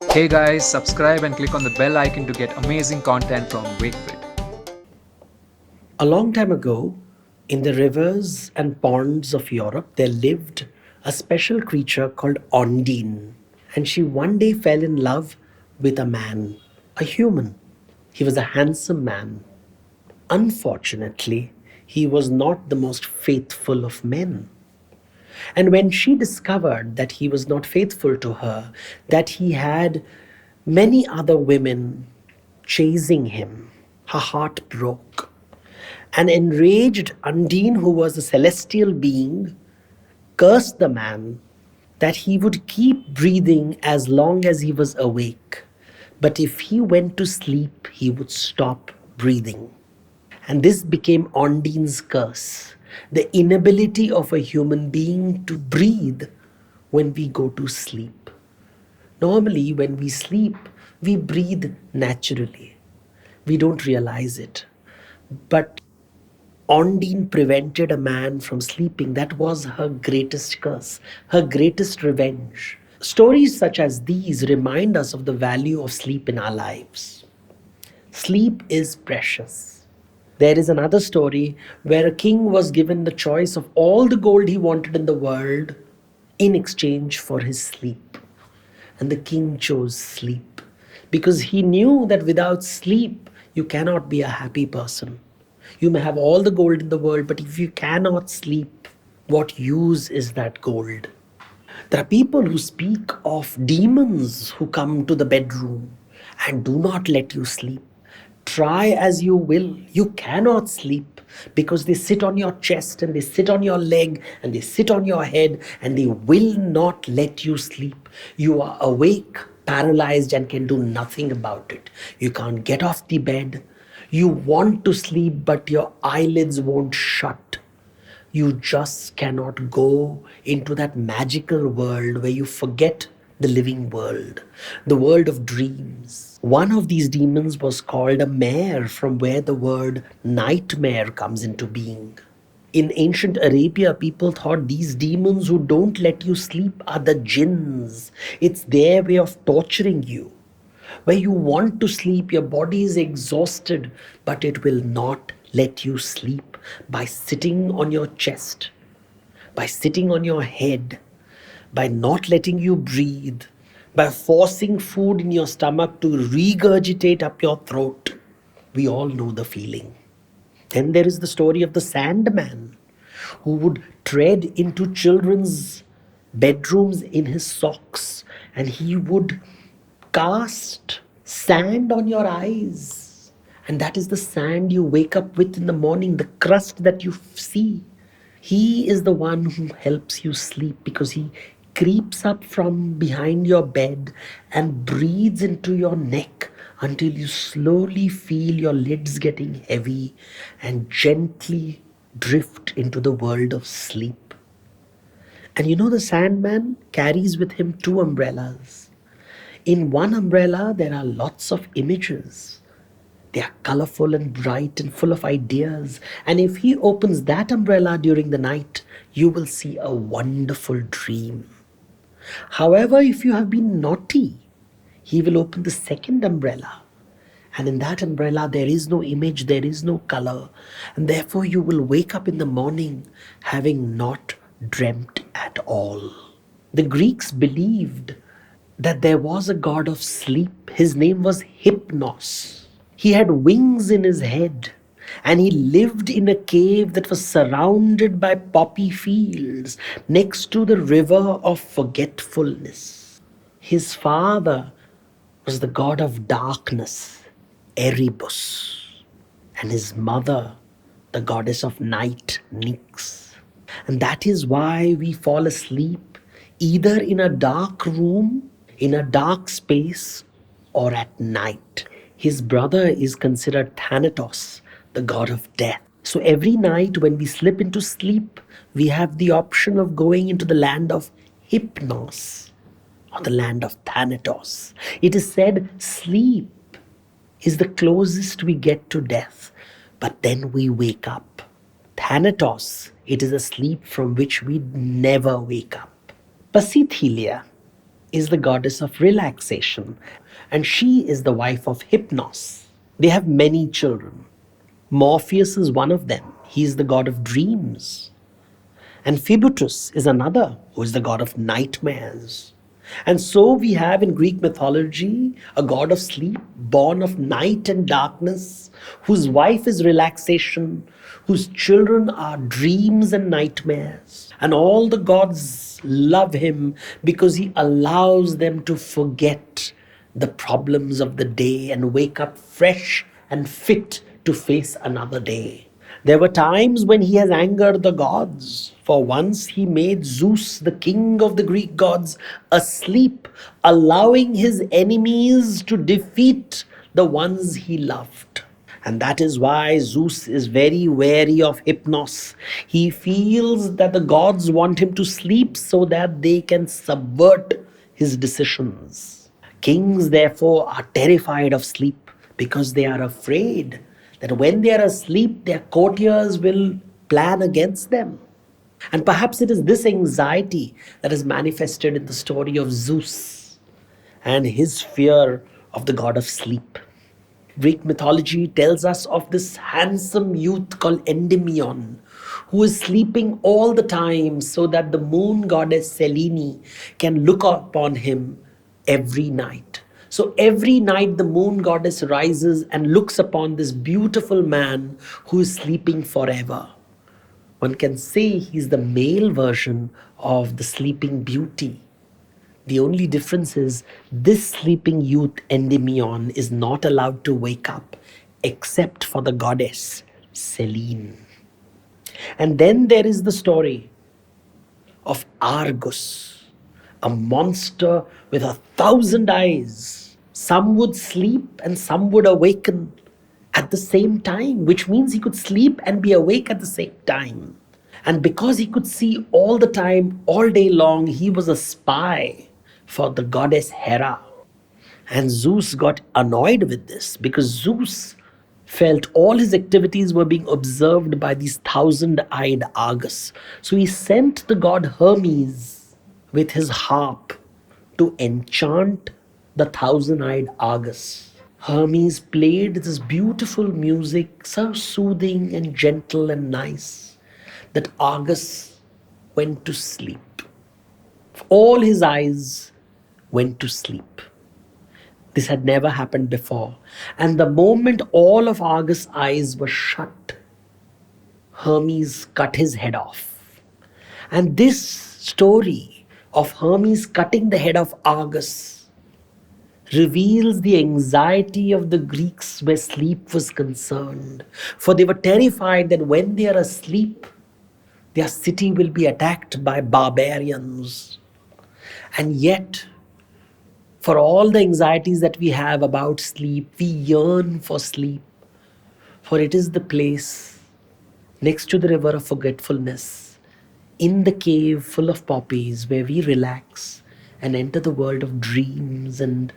Hey guys, subscribe and click on the bell icon to get amazing content from Wakefit. A long time ago, in the rivers and ponds of Europe, there lived a special creature called Ondine. And she one day fell in love with a man, a human. He was a handsome man. Unfortunately, he was not the most faithful of men. And when she discovered that he was not faithful to her, that he had many other women chasing him, her heart broke. An enraged Undine, who was a celestial being, cursed the man that he would keep breathing as long as he was awake. But if he went to sleep, he would stop breathing. And this became Ondine's curse, the inability of a human being to breathe when we go to sleep. Normally, when we sleep, we breathe naturally. We don't realize it. But Ondine prevented a man from sleeping. That was her greatest curse, her greatest revenge. Stories such as these remind us of the value of sleep in our lives. Sleep is precious. There is another story where a king was given the choice of all the gold he wanted in the world in exchange for his sleep. And the king chose sleep because he knew that without sleep, you cannot be a happy person. You may have all the gold in the world, but if you cannot sleep, what use is that gold? There are people who speak of demons who come to the bedroom and do not let you sleep. Try as you will, you cannot sleep because they sit on your chest and they sit on your leg and they sit on your head and they will not let you sleep. You are awake, paralyzed, and can do nothing about it. You can't get off the bed. You want to sleep, but your eyelids won't shut. You just cannot go into that magical world where you forget the living world, the world of dreams. One of these demons was called a mare, from where the word nightmare comes into being. In ancient Arabia, people thought these demons who don't let you sleep are the jinns. It's their way of torturing you. Where you want to sleep, your body is exhausted, but it will not let you sleep by sitting on your chest, by sitting on your head, by not letting you breathe, by forcing food in your stomach to regurgitate up your throat. We all know the feeling. Then there is the story of the Sandman who would tread into children's bedrooms in his socks and he would cast sand on your eyes. And that is the sand you wake up with in the morning, the crust that you see. He is the one who helps you sleep because he creeps up from behind your bed and breathes into your neck until you slowly feel your lids getting heavy and gently drift into the world of sleep. And you know, the Sandman carries with him two umbrellas. In one umbrella, there are lots of images. They are colorful and bright and full of ideas. And if he opens that umbrella during the night, you will see a wonderful dream. However, if you have been naughty, he will open the second umbrella. And in that umbrella, there is no image, there is no color. And therefore, you will wake up in the morning having not dreamt at all. The Greeks believed that there was a god of sleep. His name was Hypnos. He had wings in his head and he lived in a cave that was surrounded by poppy fields next to the river of forgetfulness. His father was the god of darkness, Erebus, and his mother, the goddess of night, Nyx. And that is why we fall asleep either in a dark room, in a dark space, or at night. His brother is considered Thanatos, the god of death. So every night when we slip into sleep, we have the option of going into the land of Hypnos or the land of Thanatos. It is said sleep is the closest we get to death, but then we wake up. Thanatos, it is a sleep from which we never wake up. Pasithilia, is the goddess of relaxation, and she is the wife of Hypnos. They have many children. Morpheus is one of them. He is the god of dreams. And Phoebutus is another, who is the god of nightmares. And so we have in Greek mythology a god of sleep, born of night and darkness, whose wife is relaxation, whose children are dreams and nightmares. And all the gods love him because he allows them to forget the problems of the day and wake up fresh and fit to face another day. There were times when he has angered the gods. For once he made Zeus, the king of the Greek gods, asleep, allowing his enemies to defeat the ones he loved. And that is why Zeus is very wary of Hypnos. He feels that the gods want him to sleep so that they can subvert his decisions. Kings, therefore, are terrified of sleep because they are afraid that when they are asleep, their courtiers will plan against them. And perhaps it is this anxiety that is manifested in the story of Zeus and his fear of the god of sleep. Greek mythology tells us of this handsome youth called Endymion, who is sleeping all the time so that the moon goddess Selene can look upon him every night. So every night the moon goddess rises and looks upon this beautiful man who is sleeping forever. One can say he's the male version of the sleeping beauty. The only difference is this sleeping youth, Endymion, is not allowed to wake up except for the goddess Selene. And then there is the story of Argus, a monster with 1,000 eyes. Some would sleep and some would awaken at the same time, which means he could sleep and be awake at the same time. And because he could see all the time, all day long, he was a spy for the goddess Hera. And Zeus got annoyed with this because Zeus felt all his activities were being observed by these 1,000-eyed Argus. So he sent the god Hermes with his harp to enchant the 1,000-eyed Argus. Hermes played this beautiful music, so soothing and gentle and nice, that Argus went to sleep. All his eyes went to sleep. This had never happened before. And the moment all of Argus' eyes were shut, Hermes cut his head off. And this story of Hermes cutting the head of Argus reveals the anxiety of the Greeks where sleep was concerned. For they were terrified that when they are asleep, their city will be attacked by barbarians. And yet, for all the anxieties that we have about sleep, we yearn for sleep. For it is the place next to the river of forgetfulness, in the cave full of poppies, where we relax and enter the world of dreams and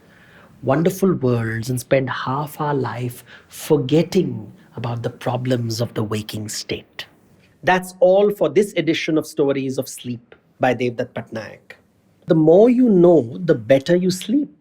wonderful worlds and spend half our life forgetting about the problems of the waking state. That's all for this edition of Stories of Sleep by Devdutt Patnaik. The more you know, the better you sleep.